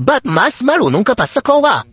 But mas marunong ka pa sa COA.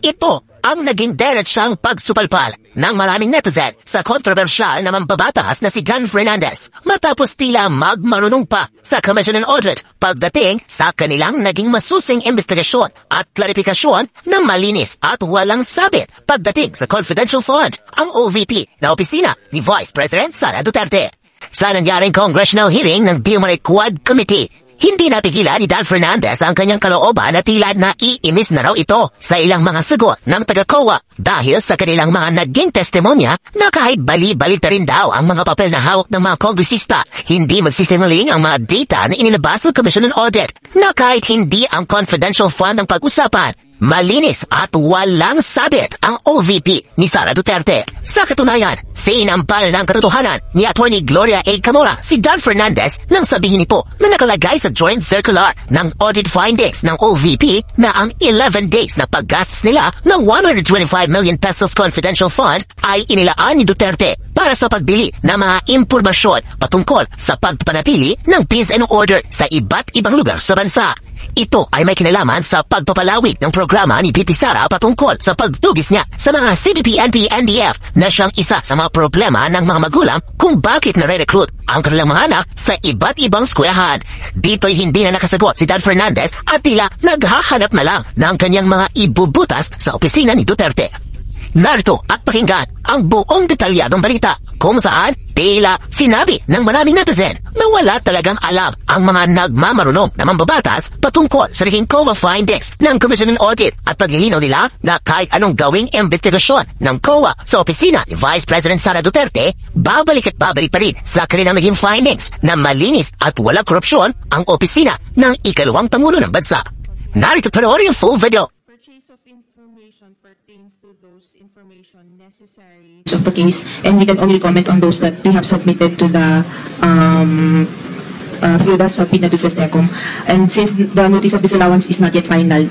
Ito ang naging diretsang pagsupalpal ng maraming netizen sa kontrobersyal na mambabatas na si Dan Fernandez matapos tila magmarunong pa sa Commission on Audit pagdating sa kanilang naging masusing investigasyon at klarifikasyon na malinis at walang sabit pagdating sa confidential fund, ang OVP na opisina ni Vice President Sara Duterte. Sa nangyaring congressional hearing ng DMRA Quad Committee, hindi napigilan ni Dan Fernandez ang kanyang kalooban na tila naiinis na raw ito sa ilang mga sagot ng taga-COA dahil sa kanilang mga naging testimonya na kahit bali-balita rin daw ang mga papel na hawak ng mga kongresista, hindi magsisinungaling ang mga data na inilabas ng Commission on Audit na kahit hindi ang confidential fund ang pag-usapan, malinis at walang sabit ang OVP ni Sara Duterte. Sa katunayan, sinampal ng katotohanan ni Atty. Gloria A. Camora si Dan Fernandez nang sabihin ito na nakalagay sa joint circular ng audit findings ng OVP na ang 11 days na paggastos nila ng 125 million pesos confidential fund ay inilaan ni Duterte para sa pagbili ng mga impormasyon patungkol sa pagpapanatili ng peace and order sa iba't ibang lugar sa bansa. Ito ay may kinalaman sa pagpapalawig ng programa ni VP Sara patungkol sa pagtugis niya sa mga CBP-NP-NDF na siyang isa sa mga problema ng mga magulang kung bakit nare-recruit ang kanilang mga anak sa iba't ibang eskwelahan. Dito'y hindi na nakasagot si Dan Fernandez at tila naghahanap na lang ng kanyang mga ibubutas sa opisina ni Duterte. Narito at pakinggan ang buong detalyadong balita kung saan tila sinabi ng maraming netizen na wala talagang alam ang mga nagmamarunong na mambabatas patungkol sa naging COA findings ng Commission on Audit at paglilinaw nila na kahit anong gawing investigasyon ng COA sa opisina ni Vice President Sara Duterte, babalik at babalik pa rin sa kanilang naging findings na malinis at wala korupsyon ang opisina ng ikalawang Pangulo ng bansa. Narito panoorin yung full video. Of information pertains to those information necessary of the case, and we can only comment on those that we have submitted to the through the subpoena to SESTECOM. And since the notice of disallowance is not yet final,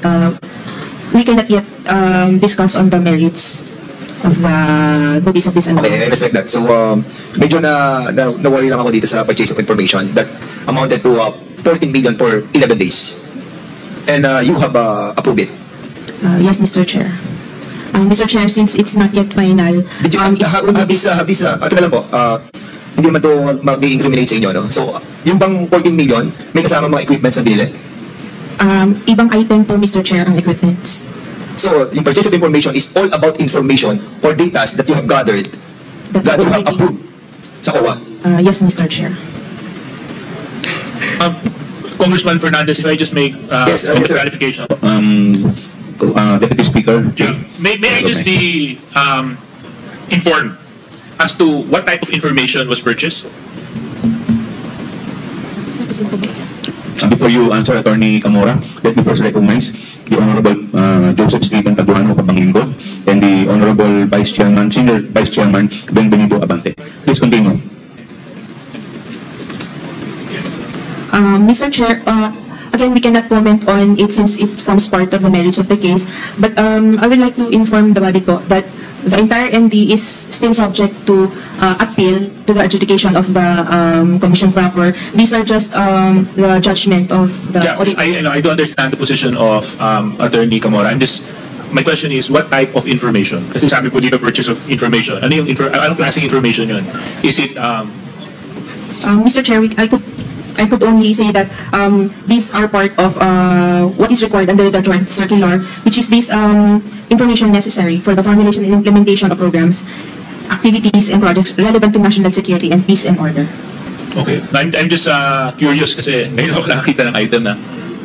we cannot yet discuss on the merits of the notice of disallowance. Okay, I respect that. So medyo nawari lang ako dito sa purchase of information that amounted to 14 million for 11 days, and you have approved it. Yes, Mr. Chair. Mr. Chair, since it's not yet final, did you have this, ito na lang po, hindi naman ito mag-incriminate sa inyo, no? So, yung bang 14 million, may kasama mga equipments na binili? Ibang item po, Mr. Chair, ang equipments. So, yung purchase of information is all about information or data that you have gathered, that you have approved sa COA? Yes, Mr. Chair. Congressman Fernandez, if I just make yes, clarification. Deputy Speaker. Yeah. May I just be informed as to what type of information was purchased? Before you answer, Attorney Camora, let me first recognize the Honorable Joseph Stephen Tabuano Pabanglinggo and the Honorable Vice Chairman, Senior Vice Chairman Benvenido Abante. Please continue. Mr. Chair, again, we cannot comment on it since it forms part of the merits of the case. But I would like to inform the body po that the entire ND is still subject to appeal to the adjudication of the Commission proper. These are just the judgment of the audit. I do understand the position of Attorney Camora. My question is, what type of information? Kasi sabi po dito, purchase of information. Anong klaseng information yun? Is it... Mr. Chair, I could only say that these are part of what is required under the joint circular, which is this information necessary for the formulation and implementation of programs, activities, and projects relevant to national security and peace and order. Okay. I'm just curious kasi ngayon ako nakakita ng item na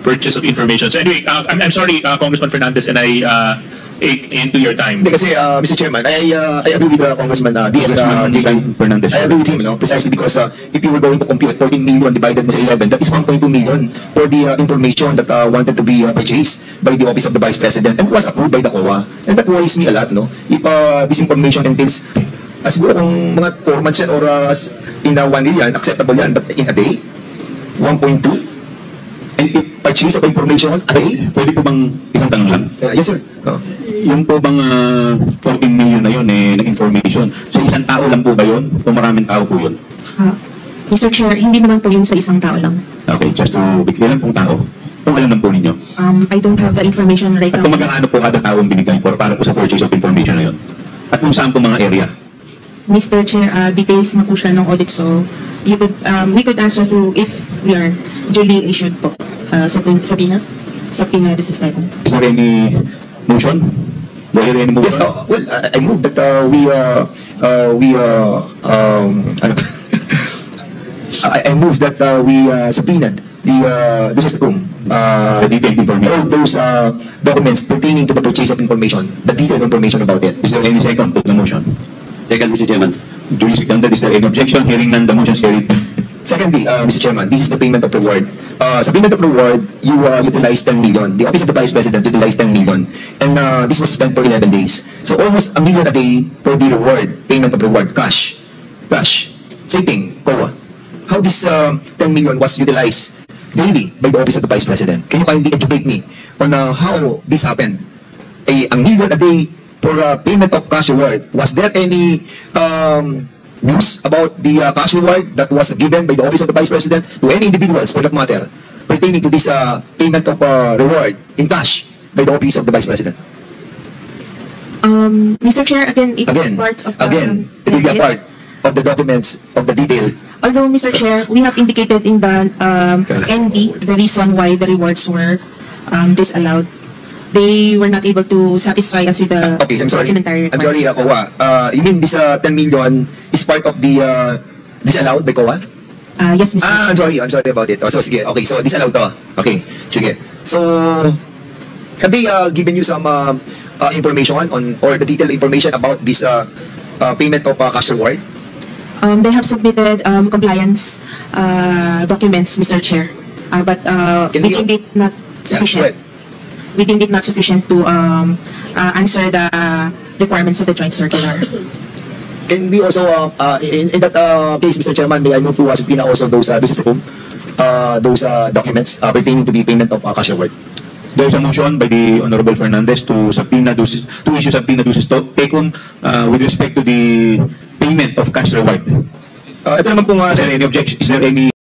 purchase of information. So anyway, I'm sorry, Congressman Fernandez, and I ate into your time. Kasi, Mr. Chairman, I agree with Congressman D.S. Fernandez. I agree with him, no? Precisely because if you were going to compute 14 million divided by 11, that is 1.2 million for the information that wanted to be purchased by the Office of the Vice President and was approved by the COA. And that worries me a lot, no? If this information entails, siguro kung mga 4 months yan or in 1 year yan, acceptable yan, but in a day, 1.2? And if purchase of information, pwede po bang isang tanong lang? Yes, sir. Yung po bang 14 million na yun na information, so isang tao lang po ba yun? O maraming tao po yun? Mr. Chair, hindi naman po yun sa isang tao lang. Okay, just to be clear lang pong tao. Kung alam lang po ninyo. I don't have the information right At now. kung magkano po kada taong binigay para po sa purchase of information na yun. At kung saan po mga area. Mr. Chair, details na po siya ng audit, so we could answer through if we are duly issued po sa PINA this item. Is there any motion? Do I hear any motion? Yes, well, I move that I move that we subpoenaed the detailed information. all those documents pertaining to the purchase of information, the detailed information about it. Is there any second to the motion? Second, Mr. Chairman. Duly seconded. Is there any objection? Hearing none, the motion is carried. Secondly, Mr. Chairman, this is the payment of reward. Sa payment of reward, you utilized 10 million. The Office of the Vice President utilized 10 million. And this was spent for 11 days. So almost $1 million a day for the reward, payment of reward, cash. Cash. Same thing, COA. How this 10 million was utilized daily by the Office of the Vice President? Can you kindly educate me on how this happened? $1 million a day for payment of cash reward. Was there any news about the cash reward that was given by the Office of the Vice President to any individuals, for that matter, pertaining to this payment of reward in cash by the Office of the Vice President? Mr. Chair, again, it is part of Again, it will be a part of the documents of the detail. Although, Mr. Chair, we have indicated in the ND the reason why the rewards were disallowed. They were not able to satisfy us with the Okay, I'm sorry. documentary I'm sorry, requirements. COA. You mean this 10 million is part of the disallowed by COA? Yes, Mr. I'm sorry about it. So, sige. Okay, so disallowed to. Okay, sige. So, have they given you some information on, or the detailed information about this payment of cash reward? They have submitted compliance documents, Mr. Chair, but Can we we- deemed it not Yeah, sufficient. go ahead. We deemed it not sufficient to answer the requirements of the joint circular. Can we also, in that case, Mr. Chairman, may I move to subpoena also those documents pertaining to the payment of cash reward? There is a motion by the Honorable Fernandez to issue subpoena duces tecum with respect to the payment of cash reward. Ito naman po Is there any objection? Is there any